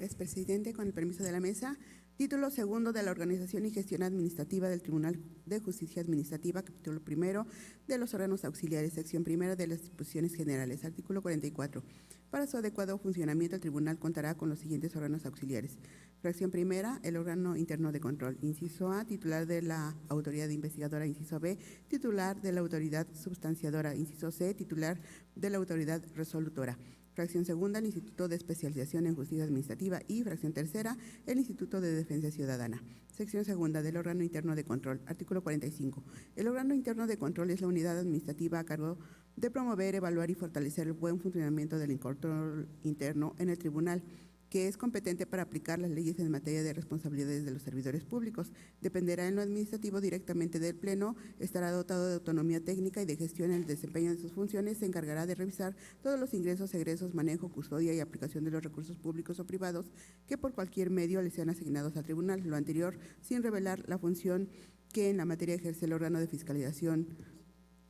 Gracias, presidente. Con el permiso de la mesa. Título segundo de la Organización y Gestión Administrativa del Tribunal de Justicia Administrativa, capítulo primero de los órganos auxiliares, sección primera de las disposiciones generales. Artículo 44. Para su adecuado funcionamiento, el tribunal contará con los siguientes órganos auxiliares. Fracción primera, el órgano interno de control. Inciso A, titular de la autoridad investigadora. Inciso B, titular de la autoridad substanciadora. Inciso C, titular de la autoridad resolutora. Fracción segunda, el Instituto de Especialización en Justicia Administrativa. Y fracción tercera, el Instituto de Defensa Ciudadana. Sección segunda del órgano interno de control. Artículo 45. El órgano interno de control es la unidad administrativa a cargo de promover, evaluar y fortalecer el buen funcionamiento del control interno en el tribunal, que es competente para aplicar las leyes en materia de responsabilidades de los servidores públicos. Dependerá en lo administrativo directamente del Pleno, estará dotado de autonomía técnica y de gestión en el desempeño de sus funciones, se encargará de revisar todos los ingresos, egresos, manejo, custodia y aplicación de los recursos públicos o privados que por cualquier medio le sean asignados al tribunal. Lo anterior sin revelar la función que en la materia ejerce el órgano de fiscalización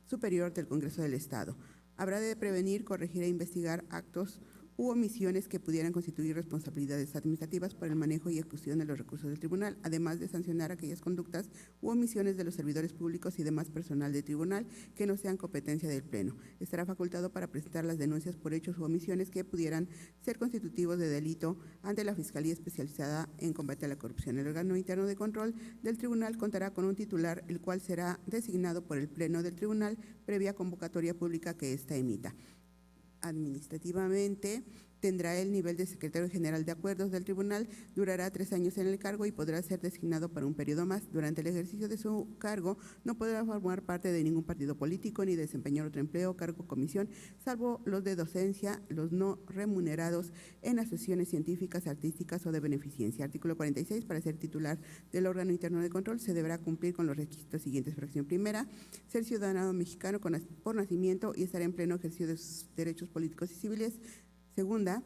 superior del Congreso del Estado. Habrá de prevenir, corregir e investigar actos u omisiones que pudieran constituir responsabilidades administrativas por el manejo y ejecución de los recursos del tribunal, además de sancionar aquellas conductas u omisiones de los servidores públicos y demás personal del tribunal que no sean competencia del Pleno. Estará facultado para presentar las denuncias por hechos u omisiones que pudieran ser constitutivos de delito ante la Fiscalía Especializada en Combate a la Corrupción. El órgano interno de control del tribunal contará con un titular, el cual será designado por el Pleno del tribunal previa convocatoria pública que ésta emita. Administrativamente tendrá el nivel de secretario general de acuerdos del tribunal, durará 3 años en el cargo y podrá ser designado para un periodo más. Durante el ejercicio de su cargo no podrá formar parte de ningún partido político ni desempeñar otro empleo, cargo o comisión, salvo los de docencia, los no remunerados en asociaciones científicas, artísticas o de beneficencia. Artículo 46. Para ser titular del órgano interno de control se deberá cumplir con los requisitos siguientes. Fracción primera, ser ciudadano mexicano por nacimiento y estar en pleno ejercicio de sus derechos políticos y civiles. Segunda,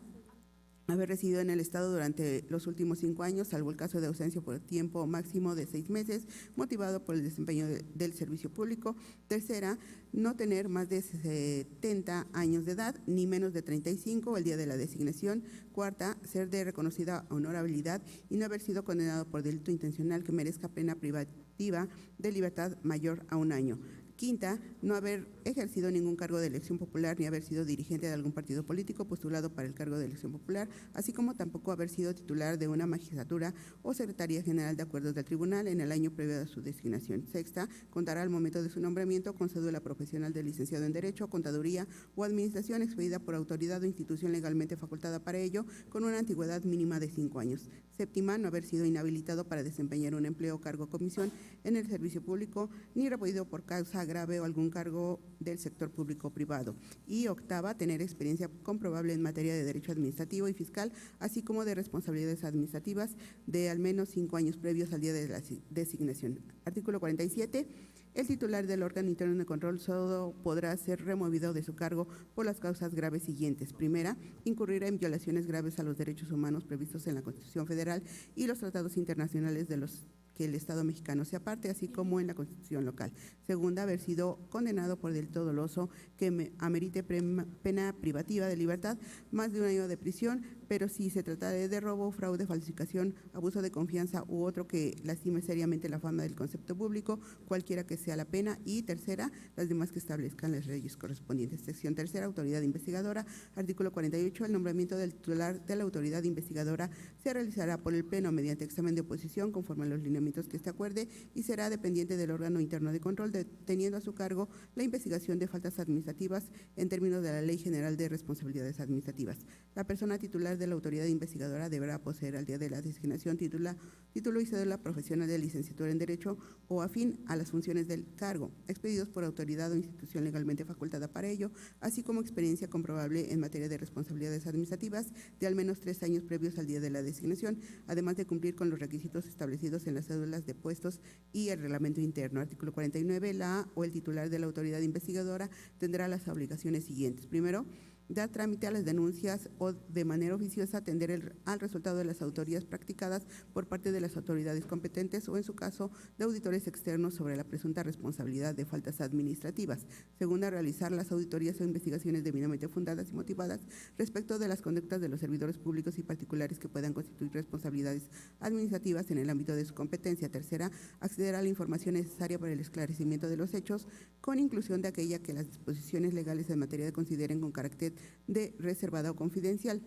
haber residido en el Estado durante los últimos 5 años, salvo el caso de ausencia por tiempo máximo de 6 meses, motivado por el desempeño del servicio público. Tercera, no tener más de 70 años de edad, ni menos de 35 el día de la designación. Cuarta, ser de reconocida honorabilidad y no haber sido condenado por delito intencional que merezca pena privativa de libertad mayor a 1 año. Quinta, no haber ejercido ningún cargo de elección popular ni haber sido dirigente de algún partido político postulado para el cargo de elección popular, así como tampoco haber sido titular de una magistratura o secretaría general de acuerdos del tribunal en el año previo a su designación. Sexta, contará al momento de su nombramiento con cédula profesional de licenciado en Derecho, Contaduría o Administración expedida por autoridad o institución legalmente facultada para ello, con una antigüedad mínima de 5 años. Séptima, no haber sido inhabilitado para desempeñar un empleo, cargo o comisión en el servicio público, ni repodido por causa grave o algún cargo del sector público o privado. Y octava, tener experiencia comprobable en materia de derecho administrativo y fiscal, así como de responsabilidades administrativas de al menos 5 años previos al día de la designación. Artículo 47. El titular del órgano interno de control solo podrá ser removido de su cargo por las causas graves siguientes. Primera, incurrir en violaciones graves a los derechos humanos previstos en la Constitución Federal y los tratados internacionales de los que el Estado mexicano se aparte, así como en la Constitución local. Segunda, haber sido condenado por delito doloso que amerite pena privativa de libertad, más de 1 año de prisión, pero si se trata de robo, fraude, falsificación, abuso de confianza u otro que lastime seriamente la fama del concepto público, cualquiera que sea la pena. Y tercera, las demás que establezcan las leyes correspondientes. Sección tercera, autoridad investigadora. Artículo 48. El nombramiento del titular de la autoridad investigadora se realizará por el Pleno mediante examen de oposición conforme a los lineamientos que éste acuerde y será dependiente del órgano interno de control, teniendo a su cargo la investigación de faltas administrativas en términos de la Ley General de Responsabilidades Administrativas. La persona titular de la autoridad investigadora deberá poseer al día de la designación título y cédula profesional de licenciatura en Derecho o afín a las funciones del cargo, expedidos por autoridad o institución legalmente facultada para ello, así como experiencia comprobable en materia de responsabilidades administrativas de al menos 3 años previos al día de la designación, además de cumplir con los requisitos establecidos en las cédulas de puestos y el reglamento interno. Artículo 49. La o el titular de la autoridad investigadora tendrá las obligaciones siguientes. Primero, dar trámite a las denuncias o de manera oficiosa atender al resultado de las auditorías practicadas por parte de las autoridades competentes o en su caso de auditores externos sobre la presunta responsabilidad de faltas administrativas. Segunda, realizar las auditorías o investigaciones debidamente fundadas y motivadas respecto de las conductas de los servidores públicos y particulares que puedan constituir responsabilidades administrativas en el ámbito de su competencia. Tercera, acceder a la información necesaria para el esclarecimiento de los hechos con inclusión de aquella que las disposiciones legales en materia consideren con carácter de reservada o confidencial,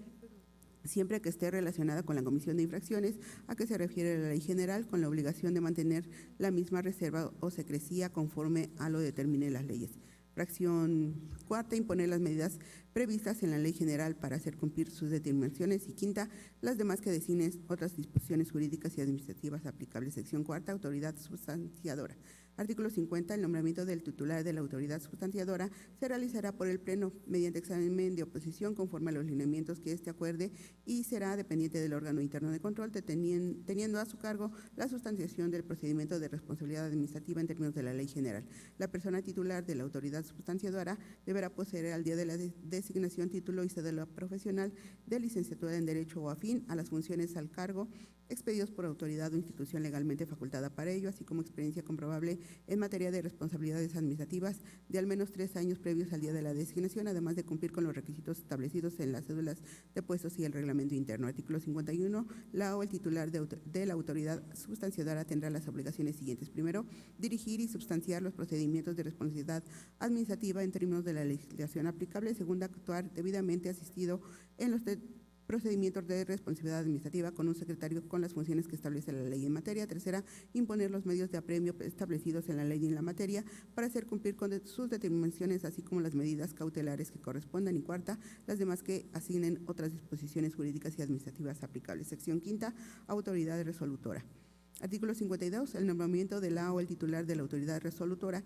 siempre que esté relacionada con la comisión de infracciones a que se refiere la ley general, con la obligación de mantener la misma reserva o secrecía conforme a lo determine las leyes. Fracción cuarta, imponer las medidas previstas en la ley general para hacer cumplir sus determinaciones. Y quinta, las demás que designen otras disposiciones jurídicas y administrativas aplicables. Sección cuarta, autoridad sustanciadora. Artículo 50. El nombramiento del titular de la autoridad sustanciadora se realizará por el Pleno mediante examen de oposición conforme a los lineamientos que éste acuerde y será dependiente del órgano interno de control, teniendo a su cargo la sustanciación del procedimiento de responsabilidad administrativa en términos de la ley general. La persona titular de la autoridad sustanciadora deberá poseer al día de la designación título y cédula profesional de licenciatura en Derecho o afín a las funciones al cargo, expedidos por autoridad o institución legalmente facultada para ello, así como experiencia comprobable en materia de responsabilidades administrativas de al menos 3 años previos al día de la designación, además de cumplir con los requisitos establecidos en las cédulas de puestos y el reglamento interno. Artículo 51. La o el titular de la autoridad sustanciadora tendrá las obligaciones siguientes. Primero, dirigir y sustanciar los procedimientos de responsabilidad administrativa en términos de la legislación aplicable. Segunda, actuar debidamente asistido en los procedimientos de responsabilidad administrativa con un secretario con las funciones que establece la ley en materia. Tercera, imponer los medios de apremio establecidos en la ley y en la materia para hacer cumplir con sus determinaciones, así como las medidas cautelares que correspondan. Y cuarta, las demás que asignen otras disposiciones jurídicas y administrativas aplicables. Sección quinta, autoridad resolutora. Artículo 52. El nombramiento de la o el titular de la autoridad resolutora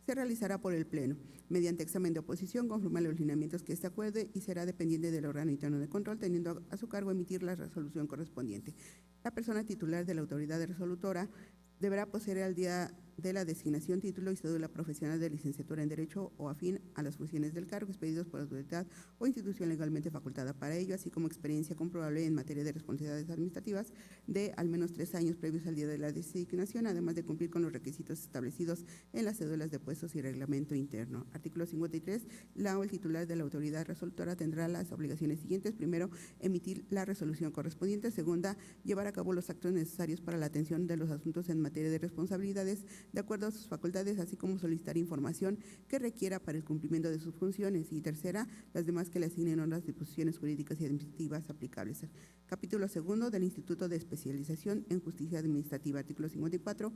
se realizará por el Pleno, mediante examen de oposición conforme a los lineamientos que éste acuerde y será dependiente del órgano interno de control, teniendo a su cargo emitir la resolución correspondiente. La persona titular de la autoridad resolutora deberá poseer al día de la designación título y cédula profesional de licenciatura en Derecho o afín a las funciones del cargo, expedidos por autoridad o institución legalmente facultada para ello, así como experiencia comprobable en materia de responsabilidades administrativas de al menos 3 años previos al día de la designación, además de cumplir con los requisitos establecidos en las cédulas de puestos y reglamento interno. Artículo 53. La o el titular de la autoridad resolutora tendrá las obligaciones siguientes. Primero, emitir la resolución correspondiente. Segunda, llevar a cabo los actos necesarios para la atención de los asuntos en materia de responsabilidades de acuerdo a sus facultades, así como solicitar información que requiera para el cumplimiento de sus funciones. Y tercera, las demás que le asignen otras disposiciones jurídicas y administrativas aplicables. Capítulo segundo del Instituto de Especialización en Justicia Administrativa. Artículo 54.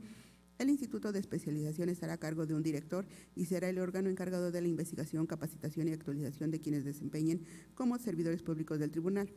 El Instituto de Especialización estará a cargo de un director y será el órgano encargado de la investigación, capacitación y actualización de quienes desempeñen como servidores públicos del tribunal.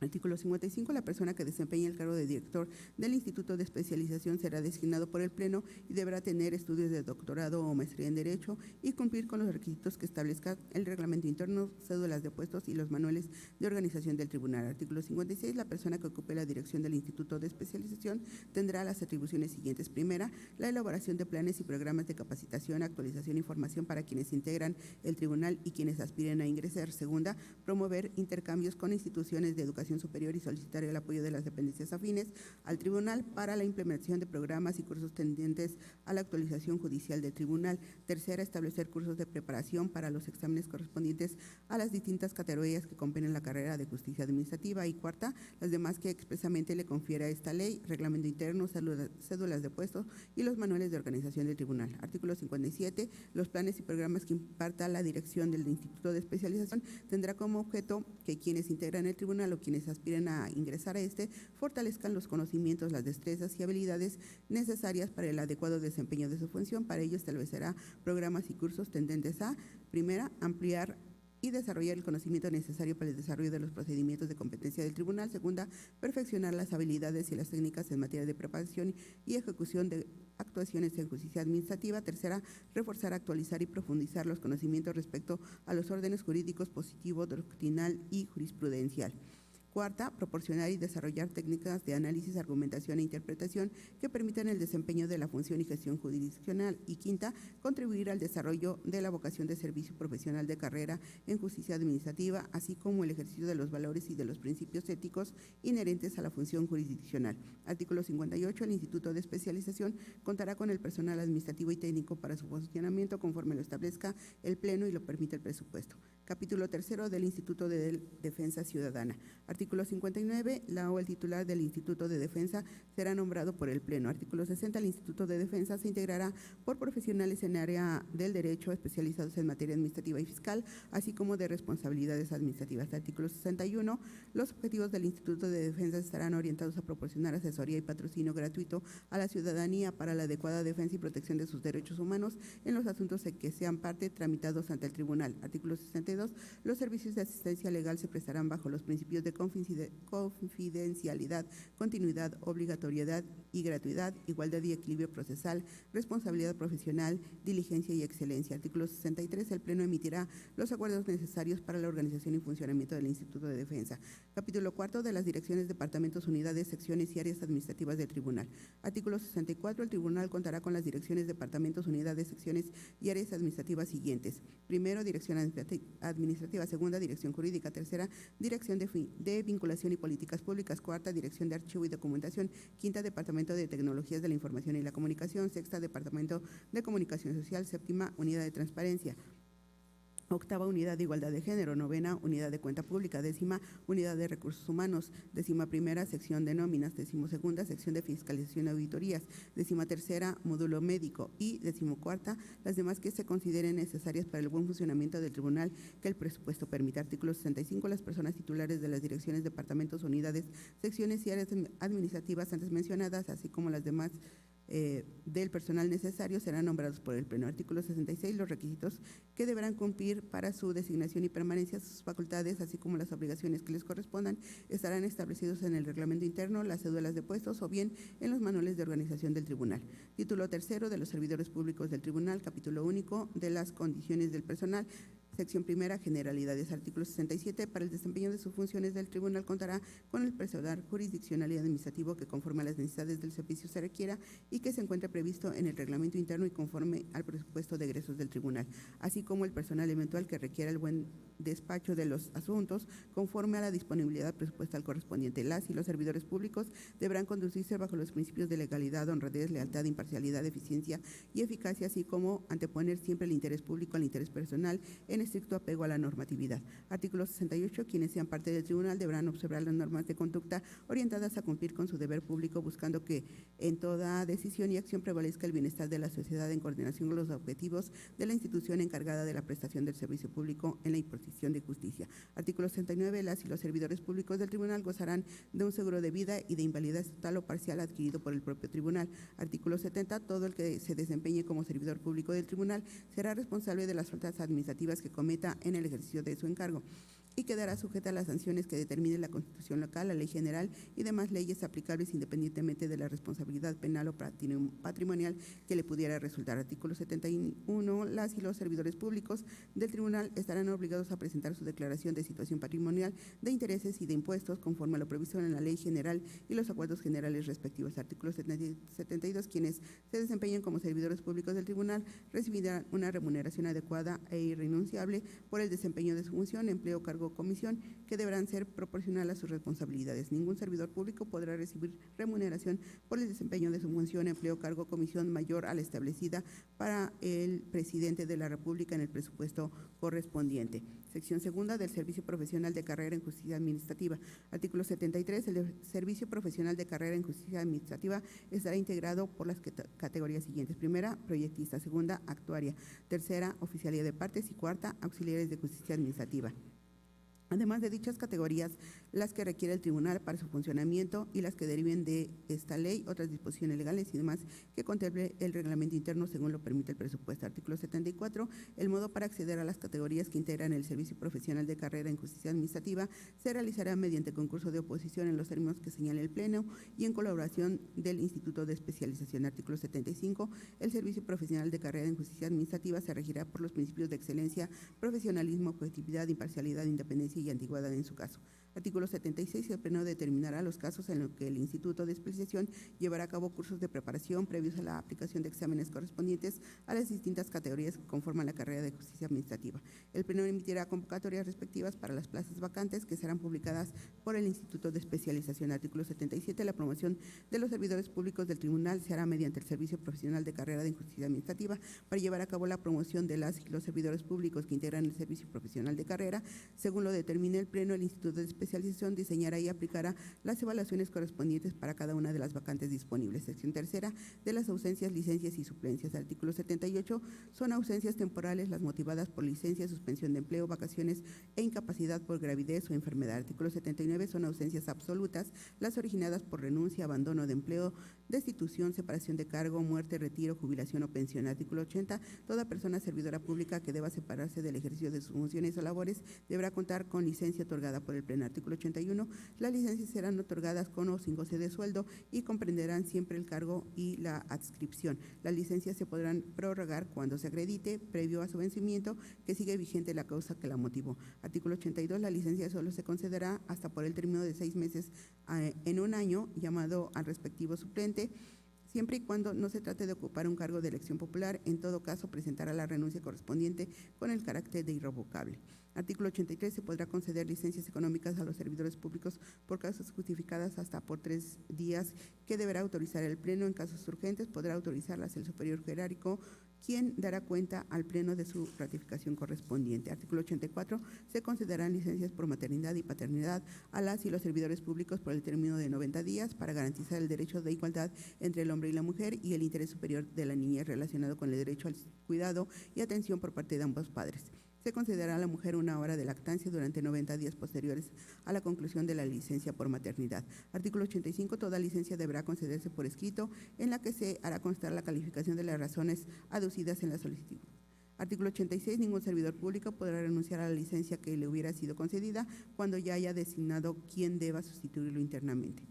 Artículo 55. La persona que desempeñe el cargo de director del Instituto de Especialización será designado por el Pleno y deberá tener estudios de doctorado o maestría en Derecho y cumplir con los requisitos que establezca el reglamento interno, cédulas de puestos y los manuales de organización del tribunal. Artículo 56. La persona que ocupe la dirección del Instituto de Especialización tendrá las atribuciones siguientes. Primera, la elaboración de planes y programas de capacitación, actualización y formación para quienes integran el tribunal y quienes aspiren a ingresar. Segunda, promover intercambios con instituciones de educación superior y solicitar el apoyo de las dependencias afines al tribunal para la implementación de programas y cursos tendientes a la actualización judicial del tribunal. Tercera, establecer cursos de preparación para los exámenes correspondientes a las distintas categorías que compenden la carrera de justicia administrativa. Y cuarta, las demás que expresamente le confiera esta ley, reglamento interno, cédulas de puestos y los manuales de organización del tribunal. Artículo 57. Los planes y programas que imparta la dirección del Instituto de Especialización tendrá como objeto que quienes integran el tribunal o quienes aspiren a ingresar a fortalezcan los conocimientos, las destrezas y habilidades necesarias para el adecuado desempeño de su función. Para ello establecerá programas y cursos tendentes a, primera, ampliar y desarrollar el conocimiento necesario para el desarrollo de los procedimientos de competencia del tribunal. Segunda, perfeccionar las habilidades y las técnicas en materia de preparación y ejecución de actuaciones en justicia administrativa. Tercera, reforzar, actualizar y profundizar los conocimientos respecto a los órdenes jurídicos positivo, doctrinal y jurisprudencial. Cuarta, proporcionar y desarrollar técnicas de análisis, argumentación e interpretación que permitan el desempeño de la función y gestión jurisdiccional. Y quinta, contribuir al desarrollo de la vocación de servicio profesional de carrera en justicia administrativa, así como el ejercicio de los valores y de los principios éticos inherentes a la función jurisdiccional. Artículo 58. El Instituto de Especialización contará con el personal administrativo y técnico para su funcionamiento conforme lo establezca el Pleno y lo permite el presupuesto. Capítulo tercero del Instituto de Defensa Ciudadana. Artículo 59. La o el titular del Instituto de Defensa será nombrado por el Pleno. Artículo 60. El Instituto de Defensa se integrará por profesionales en área del derecho especializados en materia administrativa y fiscal, así como de responsabilidades administrativas. Artículo 61. Los objetivos del Instituto de Defensa estarán orientados a proporcionar asesoría y patrocinio gratuito a la ciudadanía para la adecuada defensa y protección de sus derechos humanos en los asuntos en que sean parte tramitados ante el tribunal. Artículo 62. Los servicios de asistencia legal se prestarán bajo los principios de confidencialidad, continuidad, obligatoriedad y gratuidad, igualdad y equilibrio procesal, responsabilidad profesional, diligencia y excelencia. Artículo 63. El Pleno emitirá los acuerdos necesarios para la organización y funcionamiento del Instituto de Defensa. Capítulo cuarto de las direcciones, departamentos, unidades, secciones y áreas administrativas del Tribunal. Artículo 64. El Tribunal contará con las direcciones, departamentos, unidades, secciones y áreas administrativas siguientes. Primero, dirección administrativa. Segunda, dirección jurídica. Tercera, dirección de vinculación y políticas públicas. Cuarta, dirección de archivo y documentación. Quinta, departamento de tecnologías de la información y la comunicación. Sexta, departamento de comunicación social. Séptima, unidad de transparencia. Octava, unidad de igualdad de género. Novena, unidad de cuenta pública. Décima, unidad de recursos humanos. 11ª, sección de nóminas. 12ª, sección de fiscalización y auditorías. 13ª, módulo médico. Y 14ª, las demás que se consideren necesarias para el buen funcionamiento del tribunal que el presupuesto permita. Artículo 65. Las personas titulares de las direcciones, departamentos, unidades, secciones y áreas administrativas antes mencionadas, así como las demás del personal necesario serán nombrados por el Pleno. Artículo 66. Los requisitos que deberán cumplir para su designación y permanencia, sus facultades, así como las obligaciones que les correspondan, estarán establecidos en el reglamento interno, las cédulas de puestos o bien en los manuales de organización del tribunal. Título tercero de los servidores públicos del tribunal. Capítulo único de las condiciones del personal. Sección primera, generalidades. Artículo 67. Para el desempeño de sus funciones del tribunal contará con el personal jurisdiccional y administrativo que conforme a las necesidades del servicio se requiera y que se encuentre previsto en el reglamento interno y conforme al presupuesto de egresos del tribunal, así como el personal eventual que requiera el buen despacho de los asuntos conforme a la disponibilidad presupuestal correspondiente. Las y los servidores públicos deberán conducirse bajo los principios de legalidad, honradez, lealtad, imparcialidad, eficiencia y eficacia, así como anteponer siempre el interés público al interés personal en estricto apego a la normatividad. Artículo 68. Quienes sean parte del tribunal deberán observar las normas de conducta orientadas a cumplir con su deber público, buscando que en toda decisión y acción prevalezca el bienestar de la sociedad en coordinación con los objetivos de la institución encargada de la prestación del servicio público en la impartición de justicia. Artículo 69. Las y los servidores públicos del tribunal gozarán de un seguro de vida y de invalidez total o parcial adquirido por el propio tribunal. Artículo 70. Todo el que se desempeñe como servidor público del tribunal será responsable de las faltas administrativas que cometa en el ejercicio de su encargo y quedará sujeta a las sanciones que determine la Constitución local, la ley general y demás leyes aplicables independientemente de la responsabilidad penal o patrimonial que le pudiera resultar. Artículo 71. Las y los servidores públicos del tribunal estarán obligados a presentar su declaración de situación patrimonial, de intereses y de impuestos conforme a lo previsto en la ley general y los acuerdos generales respectivos. Artículo 72. Quienes se desempeñen como servidores públicos del tribunal recibirán una remuneración adecuada e irrenunciable por el desempeño de su función, empleo, cargo o comisión que deberán ser proporcionales a sus responsabilidades. Ningún servidor público podrá recibir remuneración por el desempeño de su función, empleo, cargo o comisión mayor a la establecida para el presidente de la República en el presupuesto correspondiente. Sección segunda del Servicio Profesional de Carrera en Justicia Administrativa. Artículo 73. El Servicio Profesional de Carrera en Justicia Administrativa estará integrado por las categorías siguientes. Primera, proyectista. Segunda, actuaria. Tercera, oficialía de partes. Y cuarta, auxiliares de justicia administrativa. Además de dichas categorías, las que requiere el tribunal para su funcionamiento y las que deriven de esta ley, otras disposiciones legales y demás que contemple el reglamento interno según lo permite el presupuesto. Artículo 74. El modo para acceder a las categorías que integran el Servicio Profesional de Carrera en Justicia Administrativa se realizará mediante concurso de oposición en los términos que señale el Pleno y en colaboración del Instituto de Especialización. Artículo 75. El Servicio Profesional de Carrera en Justicia Administrativa se regirá por los principios de excelencia, profesionalismo, objetividad, imparcialidad, independencia y antigüedad en su caso. Artículo 76. El Pleno determinará los casos en los que el Instituto de Especialización llevará a cabo cursos de preparación previos a la aplicación de exámenes correspondientes a las distintas categorías que conforman la carrera de Justicia Administrativa. El Pleno emitirá convocatorias respectivas para las plazas vacantes que serán publicadas por el Instituto de Especialización. Artículo 77. La promoción de los servidores públicos del Tribunal se hará mediante el Servicio Profesional de Carrera de Justicia Administrativa para llevar a cabo la promoción de las y los servidores públicos que integran el Servicio Profesional de Carrera. Según lo determine el Pleno, el Instituto de Especialización diseñará y aplicará las evaluaciones correspondientes para cada una de las vacantes disponibles. Sección tercera de las ausencias, licencias y suplencias. Artículo 78. Son ausencias temporales las motivadas por licencia, suspensión de empleo, vacaciones e incapacidad por gravidez o enfermedad. Artículo 79. Son ausencias absolutas las originadas por renuncia, abandono de empleo, destitución, separación de cargo, muerte, retiro, jubilación o pensión. Artículo 80. Toda persona servidora pública que deba separarse del ejercicio de sus funciones o labores deberá contar con licencia otorgada por el Pleno. Artículo 81. Las licencias serán otorgadas con o sin goce de sueldo y comprenderán siempre el cargo y la adscripción. Las licencias se podrán prorrogar cuando se acredite, previo a su vencimiento, que sigue vigente la causa que la motivó. Artículo 82. La licencia solo se concederá hasta por el término de 6 meses en un año, llamado al respectivo suplente, siempre y cuando no se trate de ocupar un cargo de elección popular. En todo caso, presentará la renuncia correspondiente con el carácter de irrevocable. Artículo 83. Se podrá conceder licencias económicas a los servidores públicos por causas justificadas hasta por 3 días que deberá autorizar el Pleno. En casos urgentes podrá autorizarlas el superior jerárquico, quien dará cuenta al Pleno de su ratificación correspondiente. Artículo 84. Se concederán licencias por maternidad y paternidad a las y los servidores públicos por el término de 90 días para garantizar el derecho de igualdad entre el hombre y la mujer y el interés superior de la niñez relacionado con el derecho al cuidado y atención por parte de ambos padres. Se concederá a la mujer 1 hora de lactancia durante 90 días posteriores a la conclusión de la licencia por maternidad. Artículo 85. Toda licencia deberá concederse por escrito, en la que se hará constar la calificación de las razones aducidas en la solicitud. Artículo 86. Ningún servidor público podrá renunciar a la licencia que le hubiera sido concedida cuando ya haya designado quien deba sustituirlo internamente.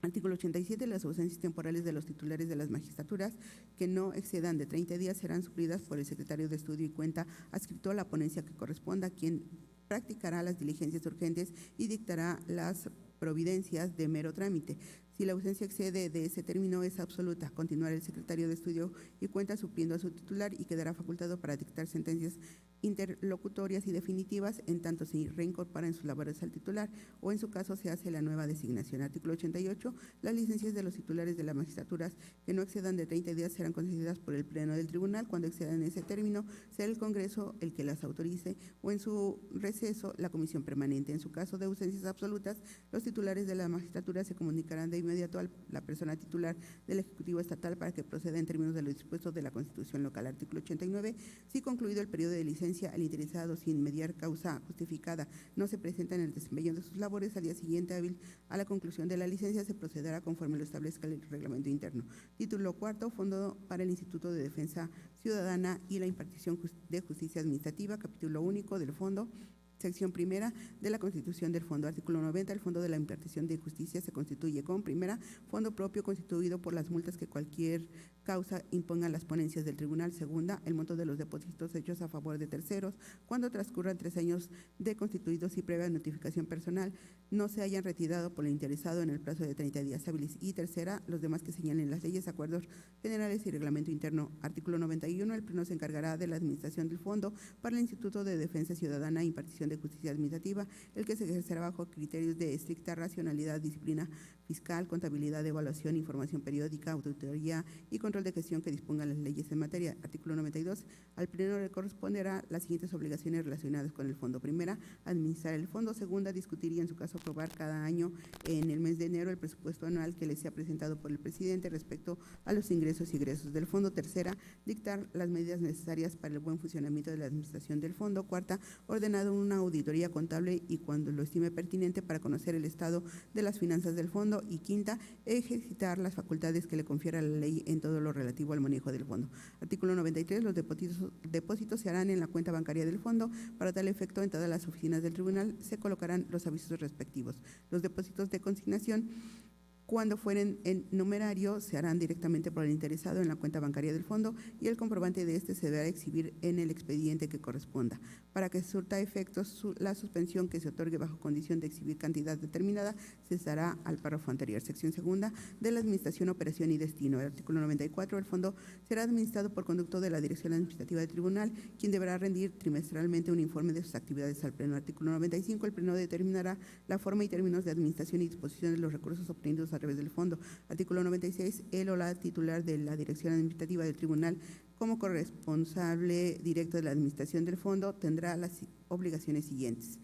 Artículo 87. Las ausencias temporales de los titulares de las magistraturas que no excedan de 30 días serán suplidas por el secretario de Estudio y Cuenta adscrito a la ponencia que corresponda, quien practicará las diligencias urgentes y dictará las providencias de mero trámite. Si la ausencia excede de ese término, es absoluta. Continuará el secretario de Estudio y Cuenta supliendo a su titular y quedará facultado para dictar sentencias interlocutorias y definitivas en tanto se reincorpora en sus labores al titular o en su caso se hace la nueva designación. Artículo 88. Las licencias de los titulares de las magistraturas que no excedan de 30 días serán concedidas por el Pleno del Tribunal. Cuando excedan ese término, será el Congreso el que las autorice o en su receso la Comisión Permanente. En su caso de ausencias absolutas, los titulares de la magistratura se comunicarán de inmediato a la persona titular del Ejecutivo Estatal para que proceda en términos de lo dispuesto de la Constitución local. Artículo 89. Si concluido el periodo de licencia, el interesado, sin mediar causa justificada, no se presenta en el desempeño de sus labores, al día siguiente hábil a la conclusión de la licencia se procederá conforme lo establezca el reglamento interno. Título cuarto. Fondo para el Instituto de Defensa Ciudadana y la impartición de justicia administrativa. Capítulo único del Fondo. Sección primera de la Constitución del Fondo. Artículo 90. El Fondo de la Impartición de Justicia se constituye con: primera, fondo propio constituido por las multas que cualquier causa impongan las ponencias del tribunal. Segunda, el monto de los depósitos hechos a favor de terceros cuando transcurran 3 años de constituidos y previa notificación personal no se hayan retirado por el interesado en el plazo de 30 días hábiles. Y tercera, los demás que señalen las leyes, acuerdos generales y reglamento interno. Artículo 91. El Pleno se encargará de la administración del Fondo para el Instituto de Defensa Ciudadana e Impartición de Justicia Administrativa, el que se ejercerá bajo criterios de estricta racionalidad, disciplina fiscal, contabilidad, evaluación, información periódica, auditoría y control de gestión que dispongan las leyes en materia. Artículo 92. Al Pleno le corresponderá las siguientes obligaciones relacionadas con el Fondo. Primera, administrar el Fondo. Segunda, discutir y en su caso aprobar cada año en el mes de enero el presupuesto anual que le sea presentado por el presidente respecto a los ingresos y egresos del Fondo. Tercera, dictar las medidas necesarias para el buen funcionamiento de la administración del Fondo. Cuarta, ordenado una auditoría contable y cuando lo estime pertinente para conocer el estado de las finanzas del Fondo. Y quinta, ejercitar las facultades que le confiera la ley en todo lo relativo al manejo del Fondo. Artículo 93. Los depósitos se harán en la cuenta bancaria del Fondo. Para tal efecto, en todas las oficinas del Tribunal se colocarán los avisos respectivos. Los depósitos de consignación Cuando fueren en numerario, se harán directamente por el interesado en la cuenta bancaria del fondo y el comprobante de este se deberá exhibir en el expediente que corresponda. Para que surta efectos, la suspensión que se otorgue bajo condición de exhibir cantidad determinada cesará al párrafo anterior. Sección segunda de la Administración, Operación y Destino. El artículo 94. El fondo será administrado por conducto de la Dirección Administrativa del Tribunal, quien deberá rendir trimestralmente un informe de sus actividades al Pleno. Artículo 95. El Pleno determinará la forma y términos de administración y disposición de los recursos obtenidos a través del fondo. Artículo 96. El o la titular de la Dirección Administrativa del Tribunal, como corresponsable directo de la administración del fondo, tendrá las obligaciones siguientes.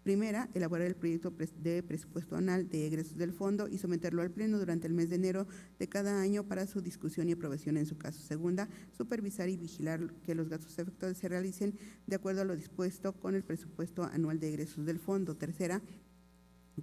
Primera, elaborar el proyecto de presupuesto anual de egresos del fondo y someterlo al Pleno durante el mes de enero de cada año para su discusión y aprobación en su caso. Segunda, supervisar y vigilar que los gastos efectuados se realicen de acuerdo a lo dispuesto con el presupuesto anual de egresos del fondo. Tercera,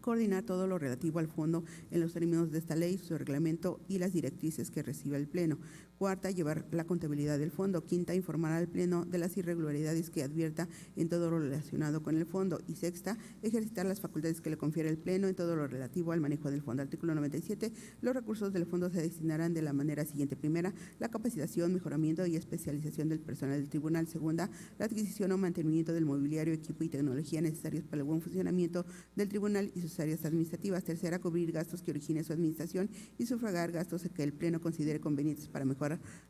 coordinar todo lo relativo al fondo en los términos de esta ley, su reglamento y las directrices que reciba el Pleno. Cuarta, llevar la contabilidad del fondo. Quinta, informar al Pleno de las irregularidades que advierta en todo lo relacionado con el fondo. Y sexta, ejercitar las facultades que le confiere el Pleno en todo lo relativo al manejo del fondo. Artículo 97. Los recursos del fondo se destinarán de la manera siguiente. Primera, la capacitación, mejoramiento y especialización del personal del tribunal. Segunda, la adquisición o mantenimiento del mobiliario, equipo y tecnología necesarios para el buen funcionamiento del tribunal y sus áreas administrativas. Tercera, cubrir gastos que origine su administración y sufragar gastos que el Pleno considere convenientes para mejorar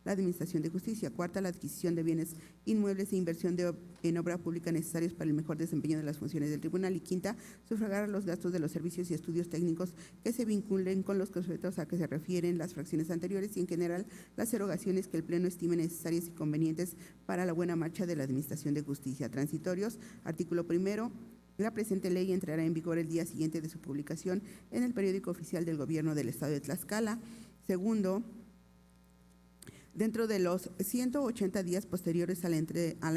la administración de justicia. Cuarta, la adquisición de bienes inmuebles e inversión en obra pública necesarios para el mejor desempeño de las funciones del tribunal. Y quinta, sufragar los gastos de los servicios y estudios técnicos que se vinculen con los conceptos a que se refieren las fracciones anteriores y en general las erogaciones que el Pleno estime necesarias y convenientes para la buena marcha de la administración de justicia. Transitorios. Artículo primero. La presente ley entrará en vigor el día siguiente de su publicación en el periódico oficial del Gobierno del Estado de Tlaxcala. Segundo, dentro de los 180 días posteriores a la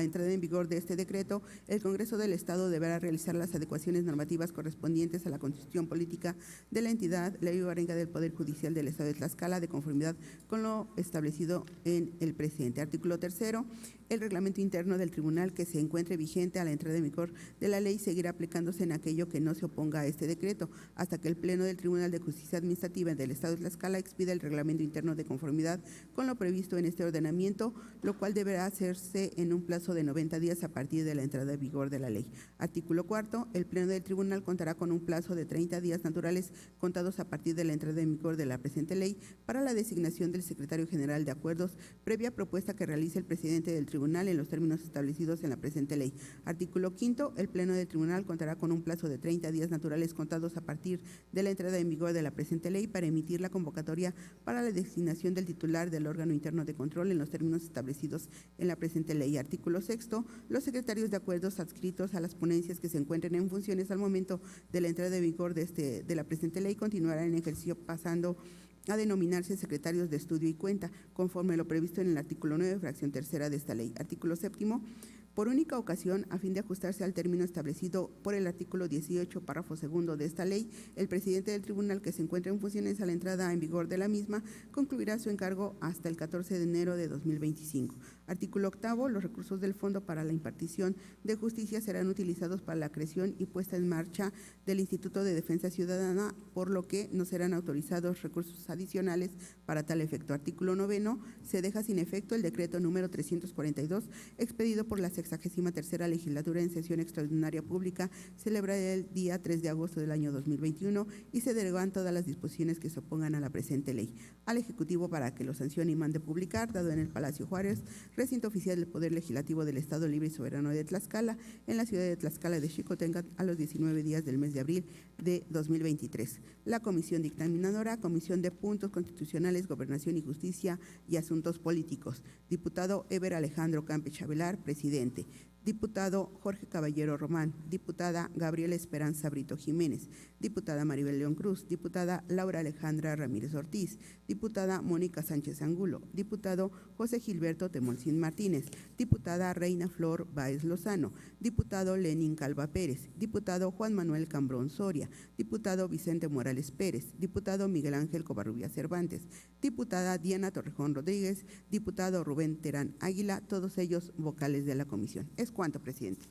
entrada en vigor de este decreto, el Congreso del Estado deberá realizar las adecuaciones normativas correspondientes a la constitución política de la entidad, ley orgánica del Poder Judicial del Estado de Tlaxcala, de conformidad con lo establecido en el presente. Artículo tercero. El reglamento interno del tribunal que se encuentre vigente a la entrada en vigor de la ley seguirá aplicándose en aquello que no se oponga a este decreto, hasta que el Pleno del Tribunal de Justicia Administrativa del Estado de Tlaxcala expida el reglamento interno de conformidad con lo previsto en este ordenamiento, lo cual deberá hacerse en un plazo de 90 días a partir de la entrada en vigor de la ley. Artículo cuarto. El Pleno del Tribunal contará con un plazo de 30 días naturales contados a partir de la entrada en vigor de la presente ley para la designación del secretario general de acuerdos, previa propuesta que realice el presidente del Tribunal en los términos establecidos en la presente ley. Artículo quinto. El Pleno del Tribunal contará con un plazo de 30 días naturales contados a partir de la entrada en vigor de la presente ley para emitir la convocatoria para la designación del titular del órgano interno de control en los términos establecidos en la presente ley. Artículo sexto. Los secretarios de acuerdos adscritos a las ponencias que se encuentren en funciones al momento de la entrada en vigor de la presente ley continuarán en ejercicio pasando a denominarse secretarios de estudio y cuenta, conforme lo previsto en el artículo 9, fracción tercera de esta ley. Artículo séptimo. Por única ocasión, a fin de ajustarse al término establecido por el artículo 18, párrafo segundo de esta ley, el presidente del tribunal que se encuentra en funciones a la entrada en vigor de la misma concluirá su encargo hasta el 14 de enero de 2025. Artículo octavo. Los recursos del Fondo para la Impartición de Justicia serán utilizados para la creación y puesta en marcha del Instituto de Defensa Ciudadana, por lo que no serán autorizados recursos adicionales para tal efecto. Artículo noveno. Se deja sin efecto el decreto número 342, expedido por la 63ª Legislatura en sesión extraordinaria pública, celebrada el día 3 de agosto del año 2021, y se derogan todas las disposiciones que se opongan a la presente ley. Al Ejecutivo para que lo sancione y mande publicar, dado en el Palacio Juárez, recinto oficial del Poder Legislativo del Estado Libre y Soberano de Tlaxcala, en la ciudad de Tlaxcala de Xicotencat, a los 19 días del mes de abril de 2023. La Comisión Dictaminadora, Comisión de Puntos Constitucionales, Gobernación y Justicia y Asuntos Políticos. Diputado Eber Alejandro Campeche Avelar, presidente. Diputado Jorge Caballero Román, diputada Gabriela Esperanza Brito Jiménez, diputada Maribel León Cruz, diputada Laura Alejandra Ramírez Ortiz, diputada Mónica Sánchez Angulo, diputado José Gilberto Temolcín Martínez, diputada Reina Flor Báez Lozano, diputado Lenín Calva Pérez, diputado Juan Manuel Cambrón Soria, diputado Vicente Morales Pérez, diputado Miguel Ángel Covarrubias Cervantes, diputada Diana Torrejón Rodríguez, diputado Rubén Terán Águila, todos ellos vocales de la comisión. Es cuanto, presidente.